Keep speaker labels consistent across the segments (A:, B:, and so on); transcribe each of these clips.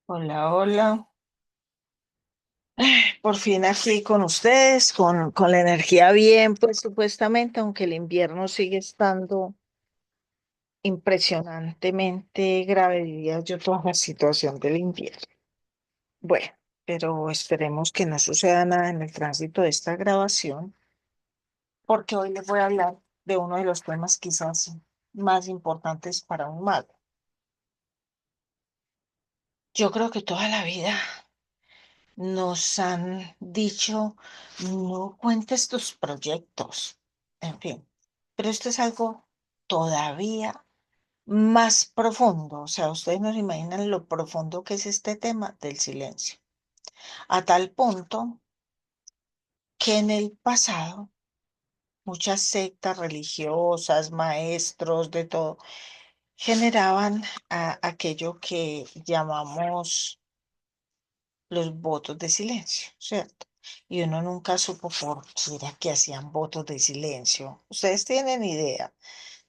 A: Hola, hola. Por fin aquí con ustedes, con la energía bien, pues supuestamente, aunque el invierno sigue estando impresionantemente grave, diría yo, toda la situación del invierno. Bueno, pero esperemos que no suceda nada en el tránsito de esta grabación, porque hoy les voy a hablar de uno de los temas quizás más importantes para un mago. Yo creo que toda la vida nos han dicho, no cuentes tus proyectos, en fin, pero esto es algo todavía más profundo, o sea, ustedes no se imaginan lo profundo que es este tema del silencio, a tal punto que en el pasado muchas sectas religiosas, maestros, de todo, generaban aquello que llamamos los votos de silencio, ¿cierto? Y uno nunca supo por qué era que hacían votos de silencio. ¿Ustedes tienen idea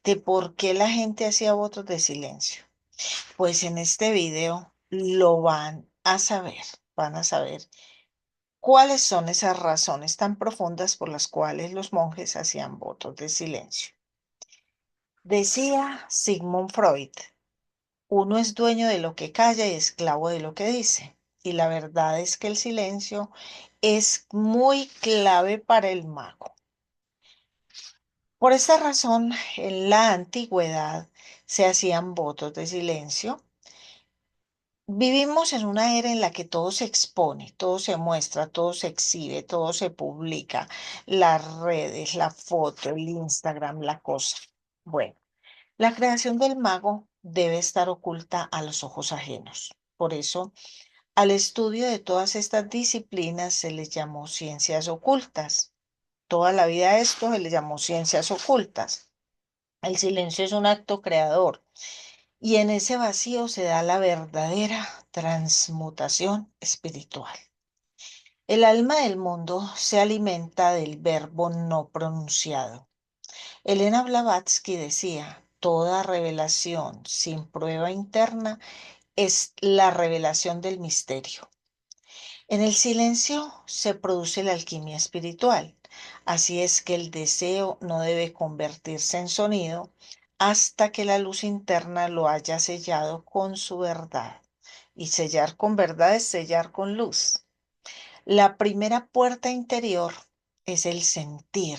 A: de por qué la gente hacía votos de silencio? Pues en este video lo van a saber cuáles son esas razones tan profundas por las cuales los monjes hacían votos de silencio. Decía Sigmund Freud, uno es dueño de lo que calla y esclavo de lo que dice. Y la verdad es que el silencio es muy clave para el mago. Por esta razón, en la antigüedad se hacían votos de silencio. Vivimos en una era en la que todo se expone, todo se muestra, todo se exhibe, todo se publica, las redes, la foto, el Instagram, la cosa. Bueno. La creación del mago debe estar oculta a los ojos ajenos. Por eso, al estudio de todas estas disciplinas se les llamó ciencias ocultas. Toda la vida a esto se les llamó ciencias ocultas. El silencio es un acto creador y en ese vacío se da la verdadera transmutación espiritual. El alma del mundo se alimenta del verbo no pronunciado. Elena Blavatsky decía, toda revelación sin prueba interna es la revelación del misterio. En el silencio se produce la alquimia espiritual. Así es que el deseo no debe convertirse en sonido hasta que la luz interna lo haya sellado con su verdad. Y sellar con verdad es sellar con luz. La primera puerta interior es el sentir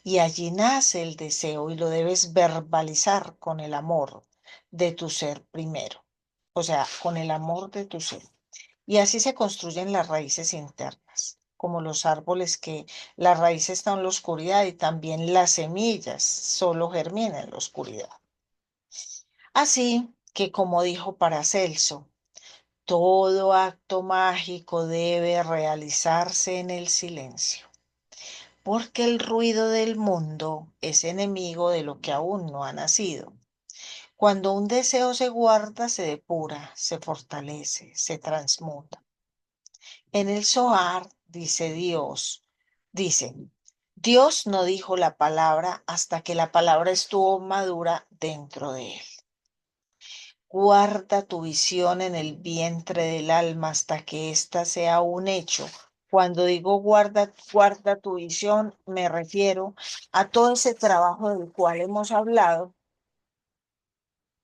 A: y allí nace el deseo y lo debes verbalizar con el amor de tu ser primero, o sea, con el amor de tu ser. Y así se construyen las raíces internas, como los árboles que la raíz está en la oscuridad y también las semillas solo germinan en la oscuridad. Así que, como dijo Paracelso, todo acto mágico debe realizarse en el silencio porque el ruido del mundo es enemigo de lo que aún no ha nacido. Cuando un deseo se guarda, se depura, se fortalece, se transmuta. En el Zohar dice, Dios no dijo la palabra hasta que la palabra estuvo madura dentro de él. Guarda tu visión en el vientre del alma hasta que ésta sea un hecho. Cuando digo guarda tu visión, me refiero a todo ese trabajo del cual hemos hablado,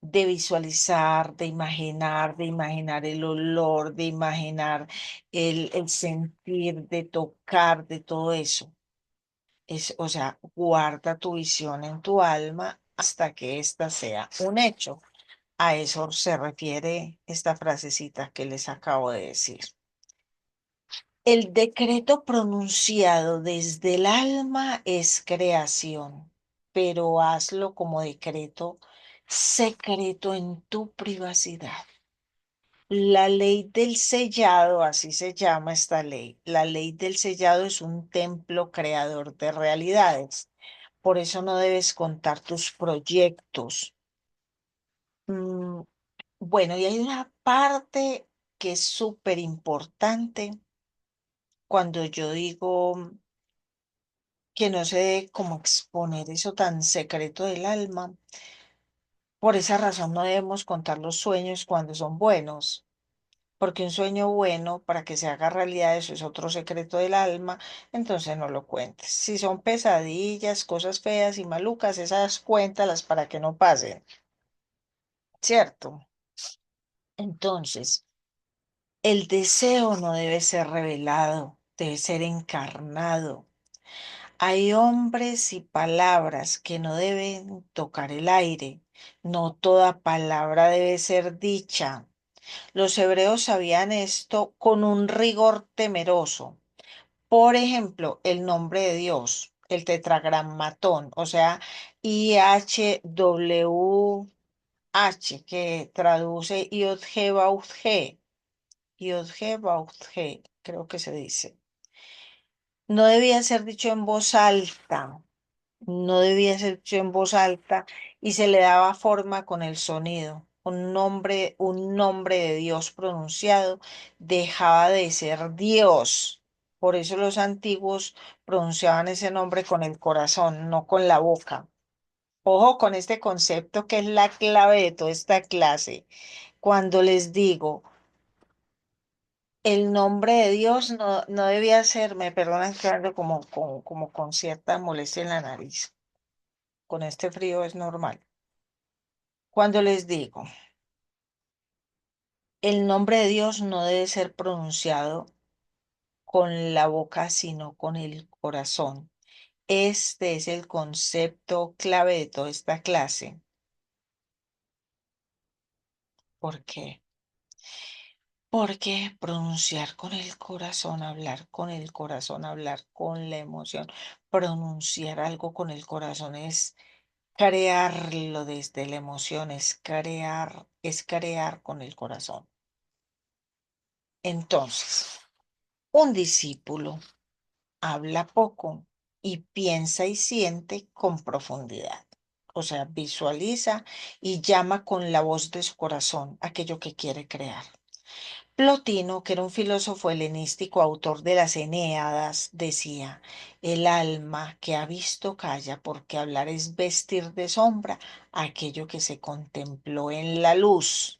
A: de visualizar, de imaginar el olor, de imaginar el sentir, de tocar, de todo eso. O sea, guarda tu visión en tu alma hasta que ésta sea un hecho. A eso se refiere esta frasecita que les acabo de decir. El decreto pronunciado desde el alma es creación, pero hazlo como decreto secreto en tu privacidad. La ley del sellado, así se llama esta ley. La ley del sellado es un templo creador de realidades. Por eso no debes contar tus proyectos. Mm, Bueno, y hay una parte que es súper importante cuando yo digo que no se debe como exponer eso tan secreto del alma. Por esa razón no debemos contar los sueños cuando son buenos. porque un sueño bueno, para que se haga realidad, eso es otro secreto del alma, entonces no lo cuentes. Si son pesadillas, cosas feas y malucas, esas cuéntalas para que no pasen, ¿cierto? Entonces, el deseo no debe ser revelado, debe ser encarnado. Hay hombres y palabras que no deben tocar el aire. No toda palabra debe ser dicha. Los hebreos sabían esto con un rigor temeroso. Por ejemplo, el nombre de Dios, el tetragramatón, o sea, IHWH, que traduce Yod-He Vav-He, Yod-He Vav-He, creo que se dice. No debía ser dicho en voz alta, no debía ser dicho en voz alta y se le daba forma con el sonido. Un nombre de Dios pronunciado dejaba de ser Dios. Por eso los antiguos pronunciaban ese nombre con el corazón, no con la boca. Ojo con este concepto que es la clave de toda esta clase. Cuando les digo, el nombre de Dios no debía ser, me perdonan que ando como con cierta molestia en la nariz. Con este frío es normal. Cuando les digo, el nombre de Dios no debe ser pronunciado con la boca, sino con el corazón. Este es el concepto clave de toda esta clase. ¿Por qué? Porque pronunciar con el corazón, hablar con el corazón, hablar con la emoción, pronunciar algo con el corazón es crearlo desde la emoción, es crear con el corazón. Entonces, un discípulo habla poco y piensa y siente con profundidad. O sea, visualiza y llama con la voz de su corazón aquello que quiere crear. Plotino, que era un filósofo helenístico, autor de las Eneadas, decía, el alma que ha visto calla porque hablar es vestir de sombra aquello que se contempló en la luz.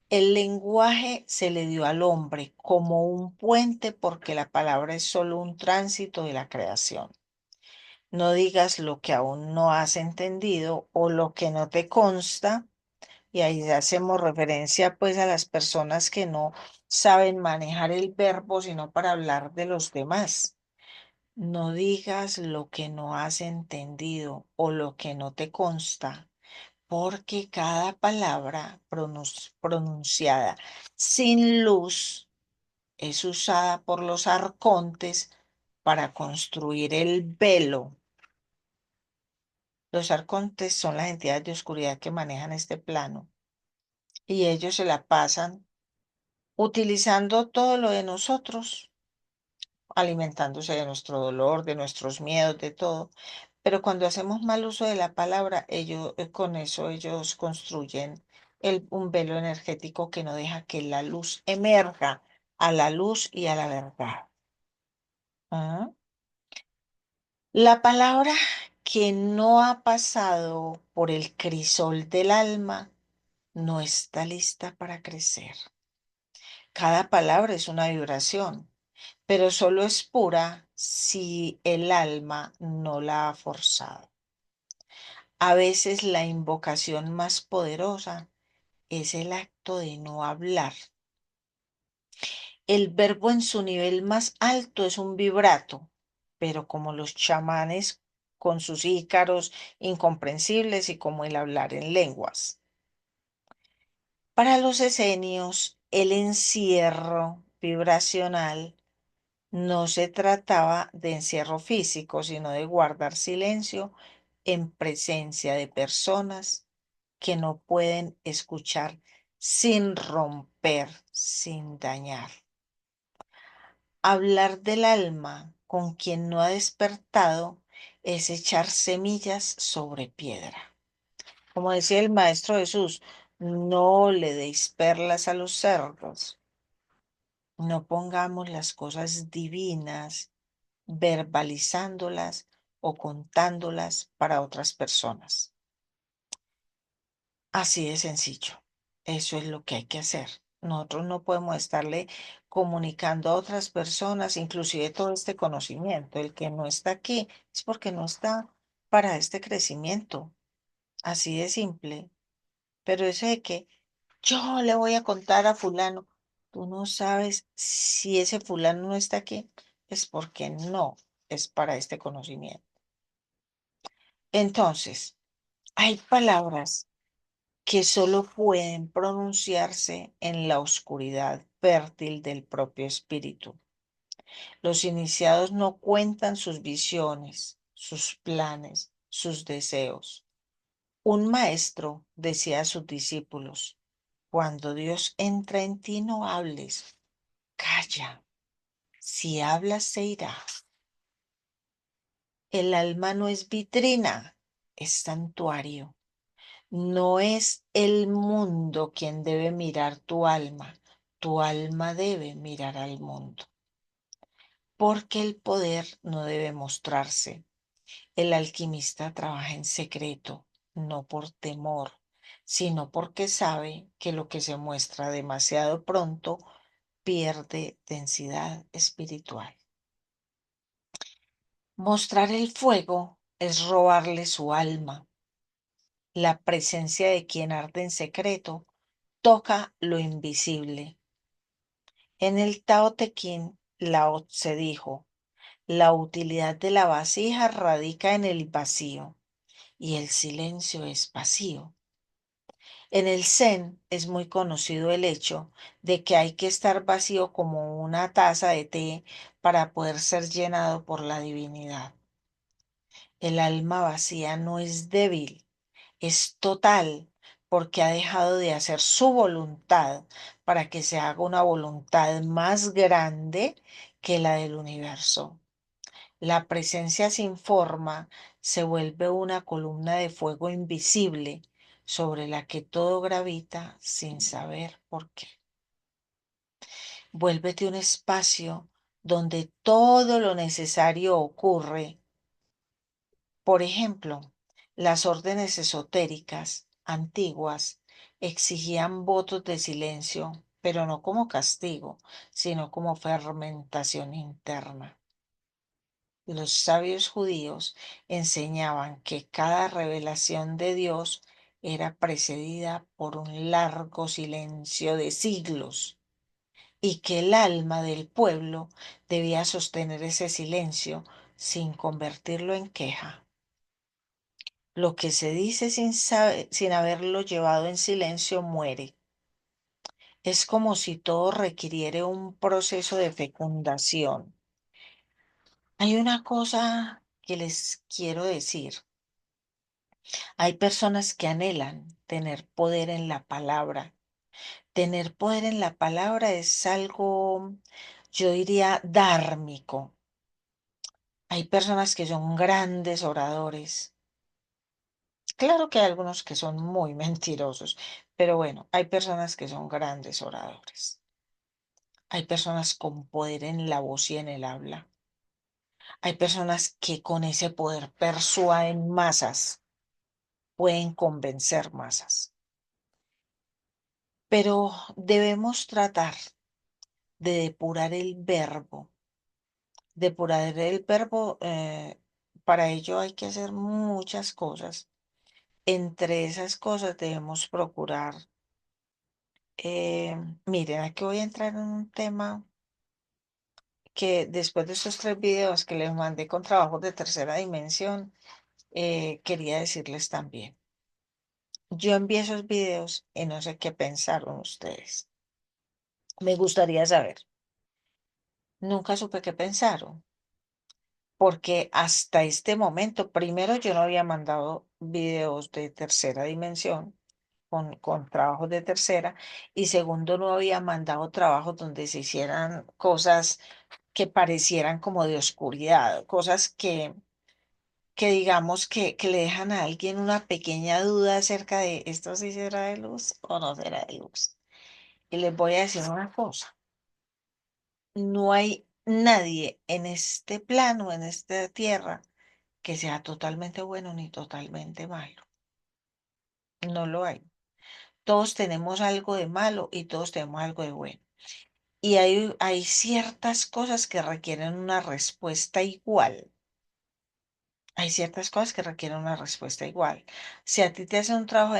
A: El lenguaje se le dio al hombre como un puente porque la palabra es solo un tránsito de la creación. No digas lo que aún no has entendido o lo que no te consta, y ahí hacemos referencia pues a las personas que no saben manejar el verbo sino para hablar de los demás. No digas lo que no has entendido o lo que no te consta, porque cada palabra pronunciada sin luz es usada por los arcontes para construir el velo. Los arcontes son las entidades de oscuridad que manejan este plano y ellos se la pasan utilizando todo lo de nosotros, alimentándose de nuestro dolor, de nuestros miedos, de todo. Pero cuando hacemos mal uso de la palabra, ellos, con eso ellos construyen un velo energético que no deja que la luz emerja a la luz y a la verdad. ¿Ah? La palabra que no ha pasado por el crisol del alma no está lista para crecer. Cada palabra es una vibración, pero solo es pura si el alma no la ha forzado. A veces la invocación más poderosa es el acto de no hablar. El verbo en su nivel más alto es un vibrato, pero como los chamanes con sus ícaros incomprensibles y como el hablar en lenguas. Para los esenios, el encierro vibracional no se trataba de encierro físico, sino de guardar silencio en presencia de personas que no pueden escuchar sin romper, sin dañar. Hablar del alma con quien no ha despertado es echar semillas sobre piedra. Como decía el Maestro Jesús, no le deis perlas a los cerdos. No pongamos las cosas divinas verbalizándolas o contándolas para otras personas. Así de sencillo. Eso es lo que hay que hacer. Nosotros no podemos estarle comunicando a otras personas, inclusive todo este conocimiento. El que no está aquí es porque no está para este crecimiento. Así de simple. Pero eso de que yo le voy a contar a fulano, tú no sabes si ese fulano no está aquí, es porque no es para este conocimiento. Entonces, hay palabras que solo pueden pronunciarse en la oscuridad fértil del propio espíritu. Los iniciados no cuentan sus visiones, sus planes, sus deseos. Un maestro decía a sus discípulos, cuando Dios entra en ti no hables, calla. Si hablas se irá. El alma no es vitrina, es santuario. No es el mundo quien debe mirar tu alma debe mirar al mundo. Porque el poder no debe mostrarse. El alquimista trabaja en secreto, no por temor, sino porque sabe que lo que se muestra demasiado pronto pierde densidad espiritual. Mostrar el fuego es robarle su alma. La presencia de quien arde en secreto toca lo invisible. En el Tao Te Ching, Lao se dijo, la utilidad de la vasija radica en el vacío y el silencio es vacío. En el Zen es muy conocido el hecho de que hay que estar vacío como una taza de té para poder ser llenado por la divinidad. El alma vacía no es débil, es total, porque ha dejado de hacer su voluntad para que se haga una voluntad más grande que la del universo. La presencia sin forma se vuelve una columna de fuego invisible sobre la que todo gravita sin saber por qué. Vuélvete un espacio donde todo lo necesario ocurre. Por ejemplo, las órdenes esotéricas antiguas exigían votos de silencio, pero no como castigo, sino como fermentación interna. Los sabios judíos enseñaban que cada revelación de Dios era precedida por un largo silencio de siglos y que el alma del pueblo debía sostener ese silencio sin convertirlo en queja. Lo que se dice sin haberlo llevado en silencio muere. Es como si todo requiriera un proceso de fecundación. Hay una cosa que les quiero decir. Hay personas que anhelan tener poder en la palabra. Tener poder en la palabra es algo, yo diría, dármico. Hay personas que son grandes oradores. Claro que hay algunos que son muy mentirosos, pero bueno, hay personas que son grandes oradores. Hay personas con poder en la voz y en el habla. Hay personas que con ese poder persuaden masas, pueden convencer masas. Pero debemos tratar de depurar el verbo. Depurar el verbo, para ello hay que hacer muchas cosas. Entre esas cosas debemos procurar. Miren, aquí voy a entrar en un tema que después de estos 3 videos que les mandé con trabajos de tercera dimensión, quería decirles también. Yo envié esos videos y no sé qué pensaron ustedes. Me gustaría saber. Nunca supe qué pensaron, porque hasta este momento, primero yo no había mandado videos de tercera dimensión con trabajos de tercera, y segundo no había mandado trabajos donde se hicieran cosas que parecieran como de oscuridad, cosas que digamos que le dejan a alguien una pequeña duda acerca de esto sí será de luz o no será de luz. Y les voy a decir una cosa, no hay nadie en este plano, en esta tierra, que sea totalmente bueno ni totalmente malo. No lo hay. Todos tenemos algo de malo y todos tenemos algo de bueno. Y hay ciertas cosas que requieren una respuesta igual. Hay ciertas cosas que requieren una respuesta igual. Si a ti te hacen un trabajo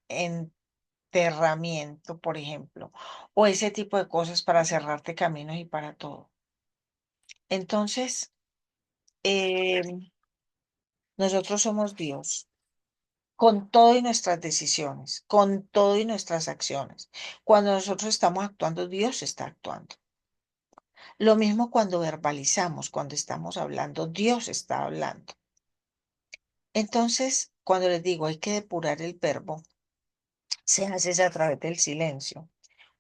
A: enterramiento, por ejemplo, o ese tipo de cosas para cerrarte caminos y para todo. Entonces, eh, nosotros somos Dios, con todo y nuestras decisiones, con todo y nuestras acciones. Cuando nosotros estamos actuando, Dios está actuando. Lo mismo cuando verbalizamos, cuando estamos hablando, Dios está hablando. Entonces, cuando les digo hay que depurar el verbo, se hace es a través del silencio.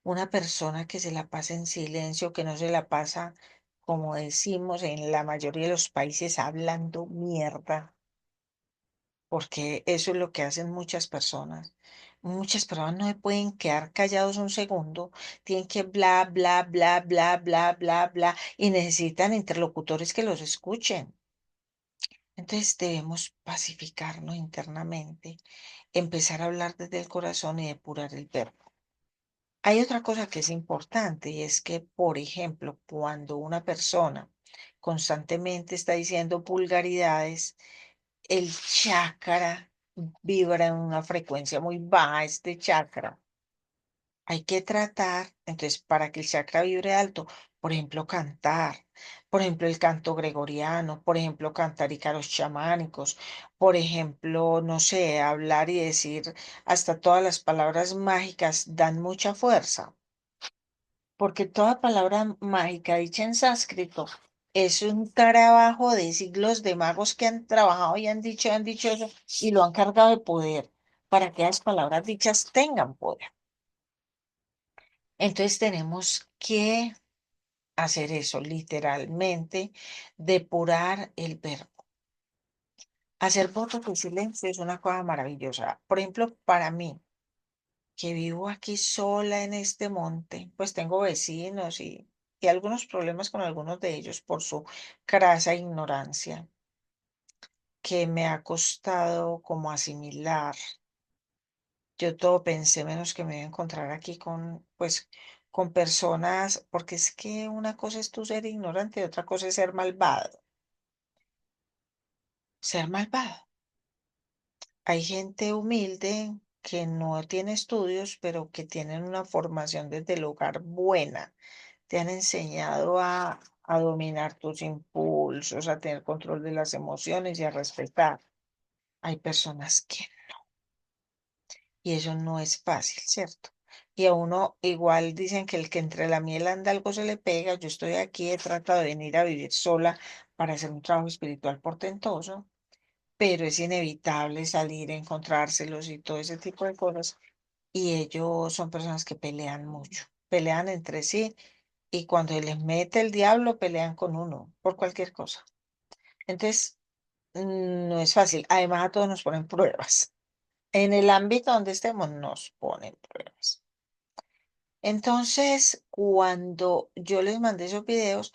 A: Una persona que se la pasa en silencio, que no se la pasa, como decimos en la mayoría de los países, hablando mierda, porque eso es lo que hacen muchas personas. Muchas personas no se pueden quedar callados un segundo, tienen que bla, bla, bla, bla, bla, bla, bla, y necesitan interlocutores que los escuchen. Entonces debemos pacificarnos internamente, empezar a hablar desde el corazón y depurar el verbo. Hay otra cosa que es importante y es que, por ejemplo, cuando una persona constantemente está diciendo vulgaridades, el chakra vibra en una frecuencia muy baja, este chakra. Hay que tratar, entonces, para que el chakra vibre alto, por ejemplo, cantar, por ejemplo, el canto gregoriano, por ejemplo, cantar ícaros chamánicos, por ejemplo, no sé, hablar y decir hasta todas las palabras mágicas dan mucha fuerza, porque toda palabra mágica dicha en sánscrito es un trabajo de siglos de magos que han trabajado y han dicho eso y lo han cargado de poder para que las palabras dichas tengan poder. Entonces tenemos que hacer eso, literalmente, depurar el verbo. Hacer votos de silencio es una cosa maravillosa. Por ejemplo, para mí, que vivo aquí sola en este monte, pues tengo vecinos y algunos problemas con algunos de ellos por su crasa ignorancia, que me ha costado como asimilar. Yo todo pensé menos que me iba a encontrar aquí con, pues, con personas, porque es que una cosa es tú ser ignorante y otra cosa es ser malvado. Ser malvado. Hay gente humilde que no tiene estudios, pero que tienen una formación desde el hogar buena. Te han enseñado a dominar tus impulsos, a tener control de las emociones y a respetar. Hay personas que y eso no es fácil, ¿cierto? Y a uno igual dicen que el que entre la miel anda algo se le pega. Yo estoy aquí, he tratado de venir a vivir sola para hacer un trabajo espiritual portentoso, pero es inevitable salir, encontrárselos y todo ese tipo de cosas. Y ellos son personas que pelean mucho, pelean entre sí y cuando les mete el diablo pelean con uno por cualquier cosa. Entonces, no es fácil. Además, a todos nos ponen pruebas. En el ámbito donde estemos nos ponen pruebas. Entonces, cuando yo les mandé esos videos,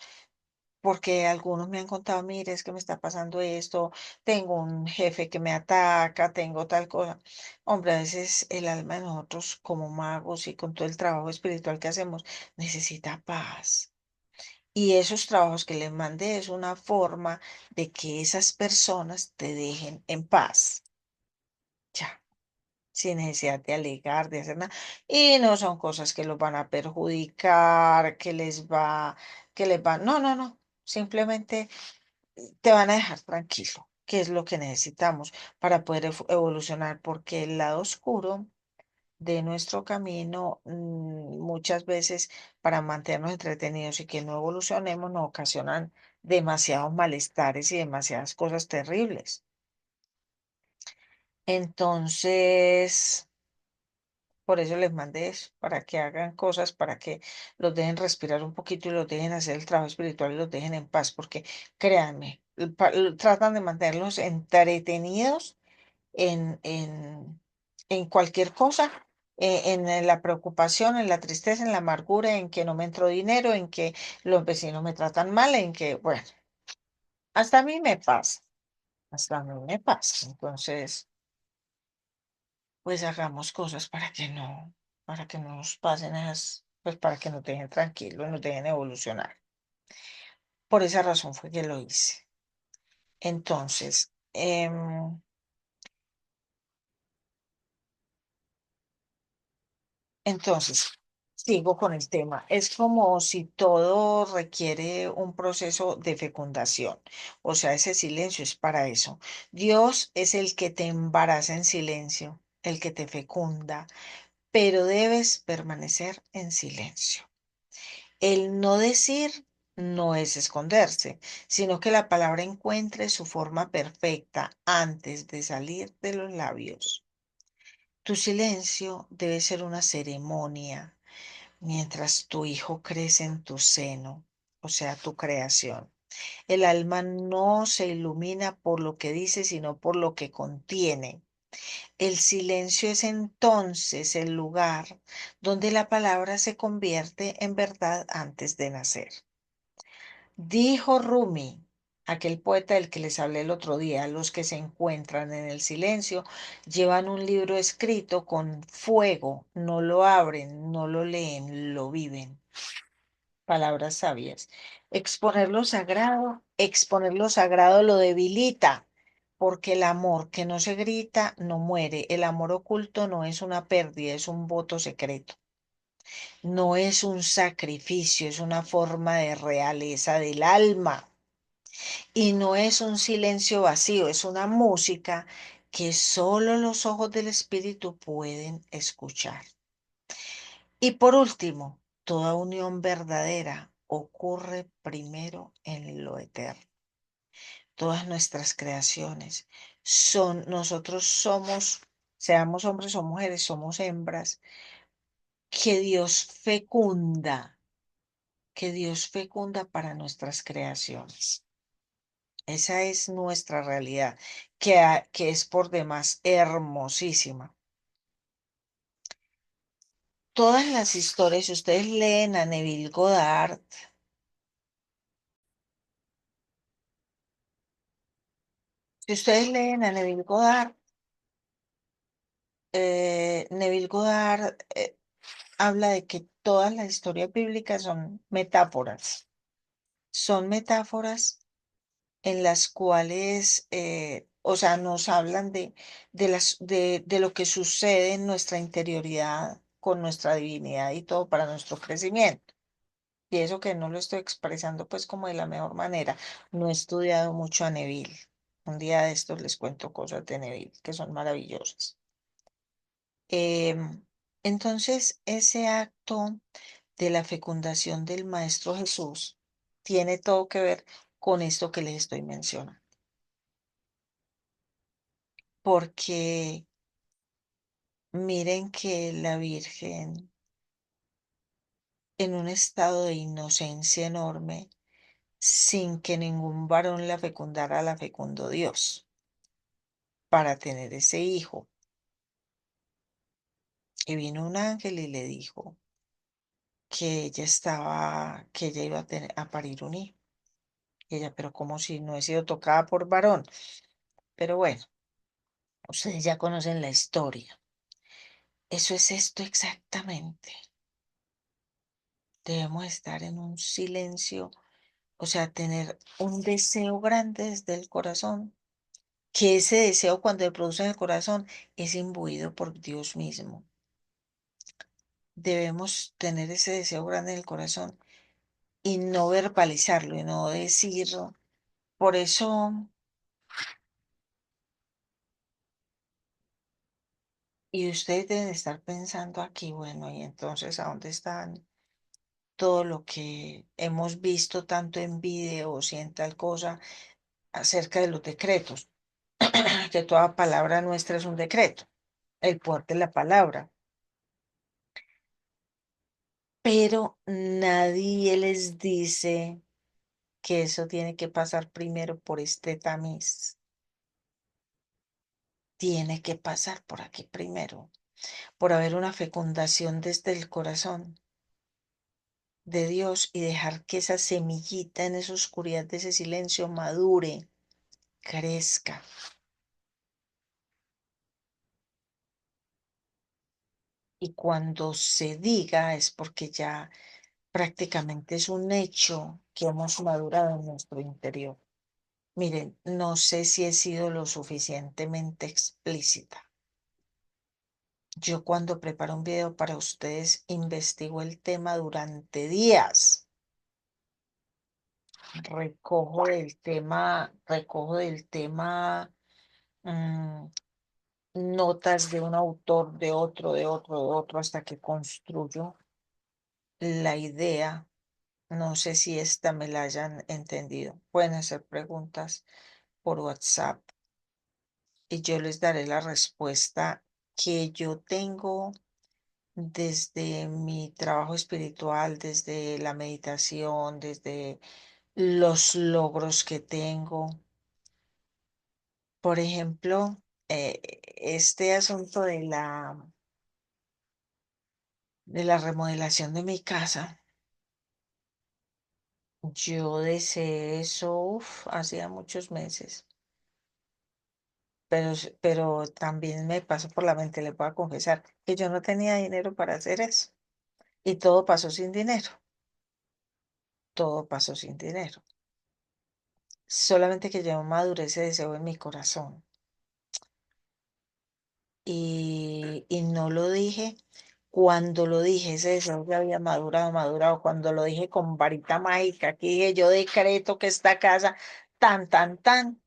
A: porque algunos me han contado, mire, es que me está pasando esto, tengo un jefe que me ataca, tengo tal cosa. Hombre, a veces el alma de nosotros como magos y con todo el trabajo espiritual que hacemos necesita paz. Y esos trabajos que les mandé es una forma de que esas personas te dejen en paz. Ya, sin necesidad de alegar, de hacer nada. Y no son cosas que los van a perjudicar, que les va, no, no, no. Simplemente te van a dejar tranquilo, que es lo que necesitamos para poder evolucionar, porque el lado oscuro de nuestro camino, muchas veces para mantenernos entretenidos y que no evolucionemos, nos ocasionan demasiados malestares y demasiadas cosas terribles. Entonces, por eso les mandé eso, para que hagan cosas, para que los dejen respirar un poquito y los dejen hacer el trabajo espiritual y los dejen en paz, porque créanme, tratan de mantenerlos entretenidos en cualquier cosa, en la preocupación, en la tristeza, en la amargura, en que no me entró dinero, en que los vecinos me tratan mal, en que, bueno, hasta a mí me pasa, hasta a mí me pasa. Entonces, pues hagamos cosas para que no nos pasen esas, pues para que nos dejen tranquilos, nos dejen evolucionar. Por esa razón fue que lo hice. Entonces, entonces, sigo con el tema. Es como si todo requiere un proceso de fecundación. O sea, ese silencio es para eso. Dios es el que te embaraza en silencio, el que te fecunda, pero debes permanecer en silencio. El no decir no es esconderse, sino que la palabra encuentre su forma perfecta antes de salir de los labios. Tu silencio debe ser una ceremonia mientras tu hijo crece en tu seno, o sea, tu creación. El alma no se ilumina por lo que dice, sino por lo que contiene. El silencio es entonces el lugar donde la palabra se convierte en verdad antes de nacer. Dijo Rumi, aquel poeta del que les hablé el otro día, los que se encuentran en el silencio llevan un libro escrito con fuego, no lo abren, no lo leen, lo viven. Palabras sabias. Exponer lo sagrado lo debilita, porque el amor que no se grita no muere. El amor oculto no es una pérdida, es un voto secreto. No es un sacrificio, es una forma de realeza del alma. Y no es un silencio vacío, es una música que solo los ojos del espíritu pueden escuchar. Y por último, toda unión verdadera ocurre primero en lo eterno. Todas nuestras creaciones nosotros somos, seamos hombres o mujeres, somos hembras, que Dios fecunda, que Dios fecunda para nuestras creaciones. Esa es nuestra realidad, que es por demás hermosísima. Todas las historias, si ustedes leen a Neville Goddard, si ustedes leen a Neville Goddard, Neville Goddard habla de que todas las historias bíblicas son metáforas en las cuales, o sea, nos hablan de lo que sucede en nuestra interioridad con nuestra divinidad y todo para nuestro crecimiento. Y eso que no lo estoy expresando pues como de la mejor manera. No he estudiado mucho a Neville. Un día de estos les cuento cosas de Neville que son maravillosas. Entonces, ese acto de la fecundación del Maestro Jesús tiene todo que ver con esto que les estoy mencionando. Porque miren que la Virgen, en un estado de inocencia enorme, sin que ningún varón la fecundara, la fecundó Dios para tener ese hijo. Y vino un ángel y le dijo que ella iba a tener, a parir un hijo. Y ella, pero como si no he sido tocada por varón. Pero bueno, ustedes ya conocen la historia. Eso es esto exactamente. Debemos estar en un silencio, o sea, tener un deseo grande desde el corazón, que ese deseo cuando se produce en el corazón es imbuido por Dios mismo. Debemos tener ese deseo grande en el corazón y no verbalizarlo y no decirlo. Por eso, y ustedes deben estar pensando aquí, bueno, y entonces, ¿a dónde están todo lo que hemos visto tanto en videos y en tal cosa acerca de los decretos? Que toda palabra nuestra es un decreto, el poder de la palabra. Pero nadie les dice que eso tiene que pasar primero por este tamiz. Tiene que pasar por aquí primero, por haber una fecundación desde el corazón de Dios y dejar que esa semillita en esa oscuridad de ese silencio madure, crezca. Y cuando se diga es porque ya prácticamente es un hecho que hemos madurado en nuestro interior. Miren, no sé si he sido lo suficientemente explícita. Yo cuando preparo un video para ustedes investigo el tema durante días. Recojo del tema mm, notas de un autor, de otro, hasta que construyo la idea. No sé si esta me la hayan entendido. Pueden hacer preguntas por WhatsApp y yo les daré la respuesta que yo tengo desde mi trabajo espiritual, desde la meditación, desde los logros que tengo. Por ejemplo, este asunto de la remodelación de mi casa. Yo deseé eso, hacía muchos meses, pero también me pasó por la mente, le voy a confesar, que yo no tenía dinero para hacer eso. Y todo pasó sin dinero, todo pasó sin dinero. Solamente que yo maduré ese deseo en mi corazón. Y no lo dije. Cuando lo dije, ese deseo ya había madurado, madurado. Cuando lo dije con varita mágica, aquí dije, yo decreto que esta casa, tan, tan, tan.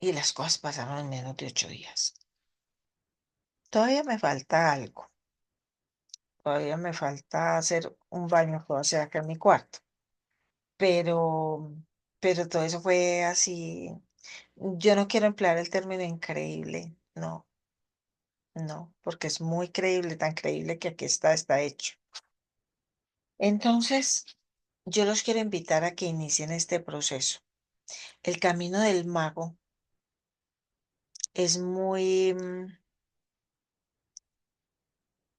A: Y las cosas pasaron en menos de 8 días. Todavía me falta algo. Todavía me falta hacer un baño que voy a hacer acá en mi cuarto. Pero, pero todo eso fue así. Yo no quiero emplear el término increíble. No, no, porque es muy creíble, tan creíble que aquí está hecho. Entonces, yo los quiero invitar a que inicien este proceso. El camino del mago es muy,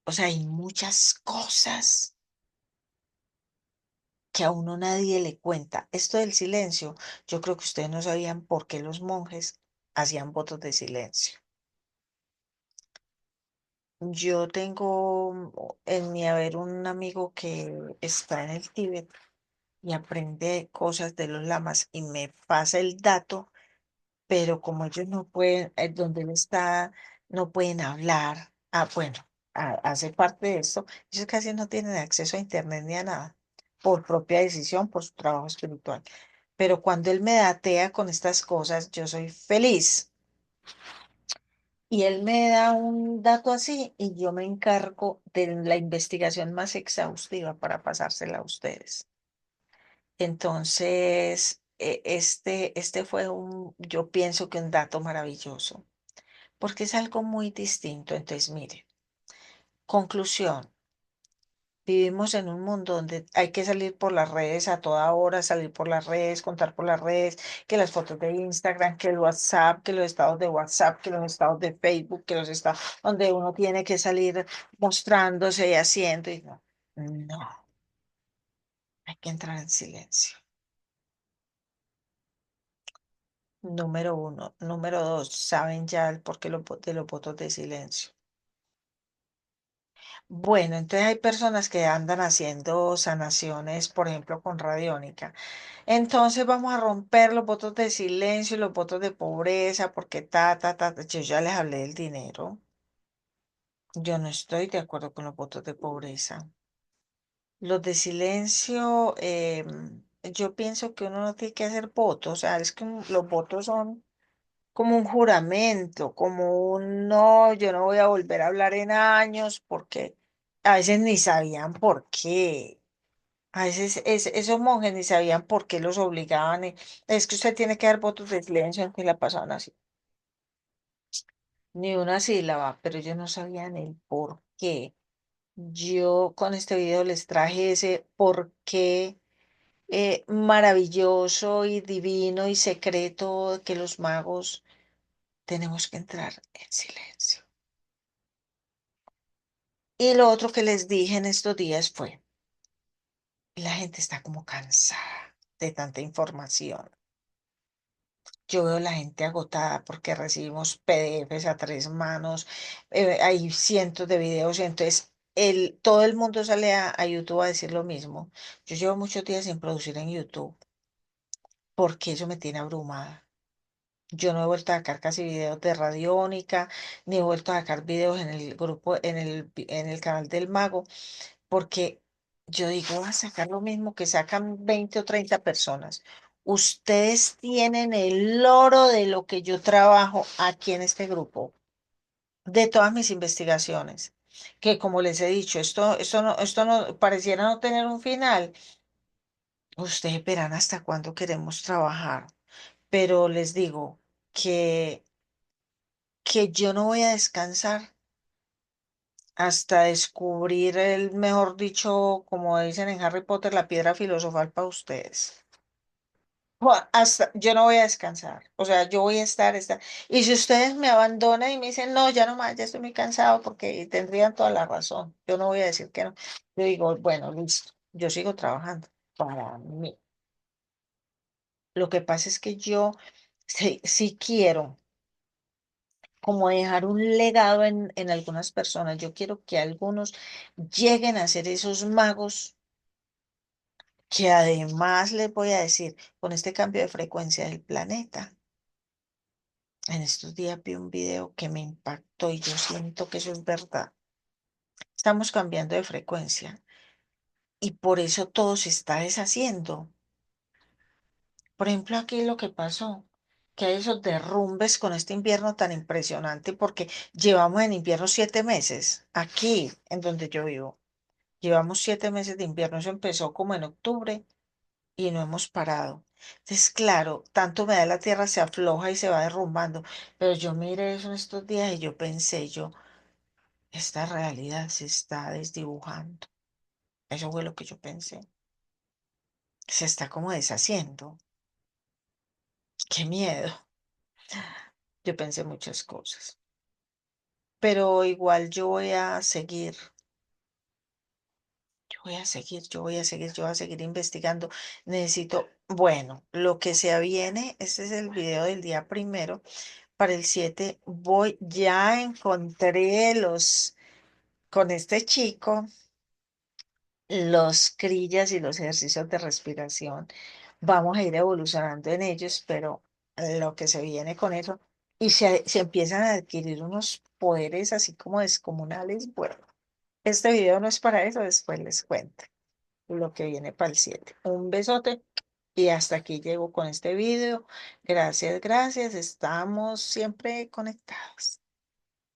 A: o sea, hay muchas cosas que a uno nadie le cuenta. Esto del silencio, yo creo que ustedes no sabían por qué los monjes hacían votos de silencio. Yo tengo en mi haber un amigo que está en el Tíbet y aprende cosas de los lamas y me pasa el dato, pero como ellos no pueden, donde él está, no pueden hablar. Ah, bueno, hace parte de esto. Ellos casi no tienen acceso a internet ni a nada, por propia decisión, por su trabajo espiritual. Pero cuando él me datea con estas cosas, yo soy feliz. Y él me da un dato así y yo me encargo de la investigación más exhaustiva para pasársela a ustedes. Entonces, este fue yo pienso que un dato maravilloso, porque es algo muy distinto. Entonces, mire, conclusión. Vivimos en un mundo donde hay que salir por las redes a toda hora, salir por las redes, contar por las redes, que las fotos de Instagram, que el WhatsApp, que los estados de WhatsApp, que los estados de Facebook, que los estados donde uno tiene que salir mostrándose y haciendo. Y no, no, hay que entrar en silencio. Número uno. Número dos, saben ya el porqué de los votos de silencio. Bueno, entonces hay personas que andan haciendo sanaciones, por ejemplo, con radiónica. Entonces vamos a romper los votos de silencio y los votos de pobreza, porque yo ya les hablé del dinero. Yo no estoy de acuerdo con los votos de pobreza. Los de silencio, yo pienso que uno no tiene que hacer votos, o sea, es que los votos son como un juramento, como un no, yo no voy a volver a hablar en años, porque a veces ni sabían por qué. A veces esos monjes ni sabían por qué los obligaban. Es que usted tiene que dar votos de silencio, aunque la pasaban así. Ni una sílaba, pero ellos no sabían el por qué. Yo con este video les traje ese por qué maravilloso y divino y secreto que los magos tenemos que entrar en silencio. Y lo otro que les dije en estos días fue, la gente está como cansada de tanta información. Yo veo la gente agotada porque recibimos PDFs a tres manos, hay cientos de videos, y entonces todo el mundo sale a YouTube a decir lo mismo. Yo llevo muchos días sin producir en YouTube porque eso me tiene abrumada. Yo no he vuelto a sacar casi videos de Radiónica, ni he vuelto a sacar videos en el grupo, en el canal del Mago, porque yo digo, voy a sacar lo mismo que sacan 20 o 30 personas. Ustedes tienen el oro de lo que yo trabajo aquí en este grupo, de todas mis investigaciones, que como les he dicho, esto no pareciera no tener un final. Ustedes verán hasta cuándo queremos trabajar, pero les digo que, que yo no voy a descansar hasta descubrir el, mejor dicho, como dicen en Harry Potter, la piedra filosofal para ustedes. Hasta, yo no voy a descansar, o sea, yo voy a estar. Y si ustedes me abandonan y me dicen, no, ya no más, ya estoy muy cansado, porque tendrían toda la razón. Yo no voy a decir que no. Yo digo, bueno, listo, yo sigo trabajando para mí. Lo que pasa es que yo sí quiero como dejar un legado en algunas personas. Yo quiero que algunos lleguen a ser esos magos que además les voy a decir, con este cambio de frecuencia del planeta, en estos días vi un video que me impactó y yo siento que eso es verdad. Estamos cambiando de frecuencia y por eso todo se está deshaciendo. Por ejemplo, aquí lo que pasó, que hay esos derrumbes con este invierno tan impresionante porque llevamos en invierno 7 meses, aquí en donde yo vivo. Llevamos 7 meses de invierno, eso empezó como en octubre y no hemos parado. Entonces, claro, tanto humedad la tierra se afloja y se va derrumbando, pero yo miré eso en estos días y yo pensé, esta realidad se está desdibujando. Eso fue lo que yo pensé. Se está como deshaciendo. Qué miedo. Yo pensé muchas cosas, pero igual yo voy a seguir. Yo voy a seguir, yo voy a seguir, yo voy a seguir investigando. Necesito, bueno, lo que se viene, este es el video del día primero. Para el 7 ya encontré con este chico, los crillas y los ejercicios de respiración. Vamos a ir evolucionando en ellos, pero lo que se viene con eso, y se empiezan a adquirir unos poderes así como descomunales. Bueno, este video no es para eso, después les cuento lo que viene para el 7. Un besote y hasta aquí llego con este video. Gracias, gracias. Estamos siempre conectados.